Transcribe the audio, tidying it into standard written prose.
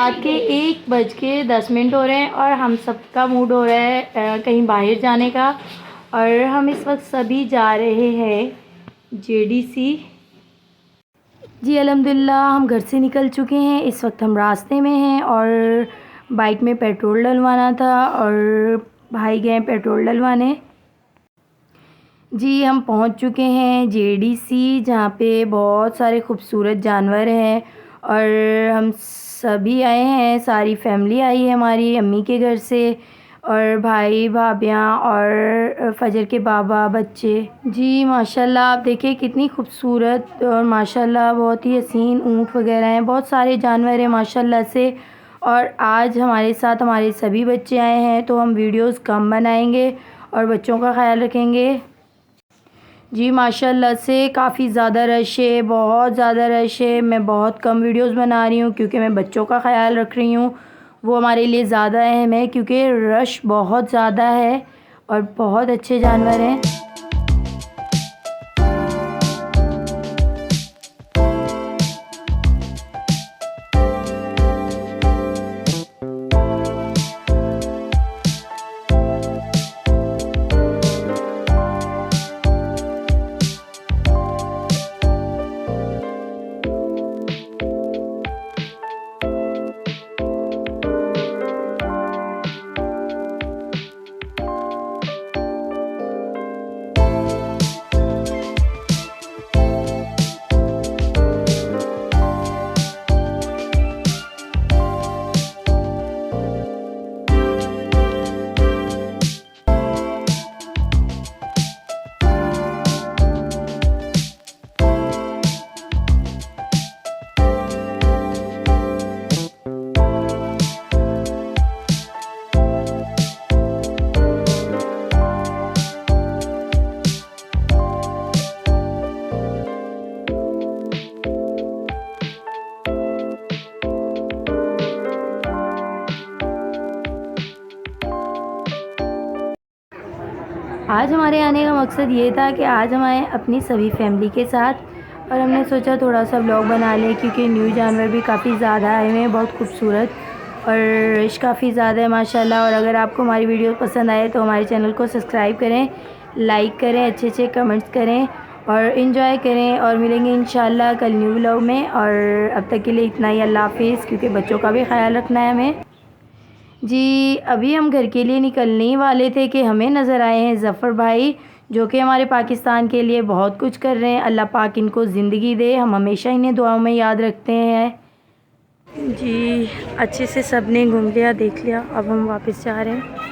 रात के 1:10 हो रहे हैं और हम सबका मूड हो रहा है कहीं बाहर जाने का। और हम इस वक्त सभी जा रहे हैं जेडीसी। जी अल्हम्दुलिल्लाह हम घर से निकल चुके हैं। इस वक्त हम रास्ते में हैं और बाइक में पेट्रोल डलवाना था और भाई गए पेट्रोल डलवाने। जी हम पहुंच चुके हैं जेडीसी, जहाँ पे बहुत सारे खूबसूरत जानवर हैं और हम सभी आए हैं, सारी फैमिली आई है हमारी अम्मी के घर से, और भाई भाभियाँ और फजर के बाबा बच्चे। जी माशाल्लाह आप देखिए कितनी खूबसूरत और माशाल्लाह बहुत ही हसीन ऊँट वगैरह हैं, बहुत सारे जानवर हैं माशाल्लाह से। और आज हमारे साथ हमारे सभी बच्चे आए हैं तो हम वीडियोस कम बनाएंगे और बच्चों का ख्याल रखेंगे। जी माशाल्लाह से काफ़ी ज़्यादा रश है, बहुत ज़्यादा रश है। मैं बहुत कम वीडियोस बना रही हूँ क्योंकि मैं बच्चों का ख्याल रख रही हूँ, वो हमारे लिए ज़्यादा अहम है क्योंकि रश बहुत ज़्यादा है और बहुत अच्छे जानवर हैं। आज हमारे आने का मकसद ये था कि आज हम आए अपनी सभी फैमिली के साथ और हमने सोचा थोड़ा सा व्लॉग बना लें क्योंकि न्यू जानवर भी काफ़ी ज़्यादा आए हुए हैं, बहुत खूबसूरत और रश काफ़ी ज़्यादा है माशाल्लाह। और अगर आपको हमारी वीडियो पसंद आए तो हमारे चैनल को सब्सक्राइब करें, लाइक करें, अच्छे अच्छे कमेंट्स करें और इन्जॉय करें। और मिलेंगे इंशाल्लाह कल न्यू व्लॉग में। और अब तक के लिए इतना ही, अल्लाह हाफिज़, क्योंकि बच्चों का भी ख्याल रखना है हमें। जी अभी हम घर के लिए निकलने ही वाले थे कि हमें नज़र आए हैं ज़फ़र भाई, जो कि हमारे पाकिस्तान के लिए बहुत कुछ कर रहे हैं। अल्लाह पाक इनको ज़िंदगी दे, हम हमेशा इन्हें दुआओं में याद रखते हैं। जी अच्छे से सब ने घूम लिया, देख लिया, अब हम वापस जा रहे हैं।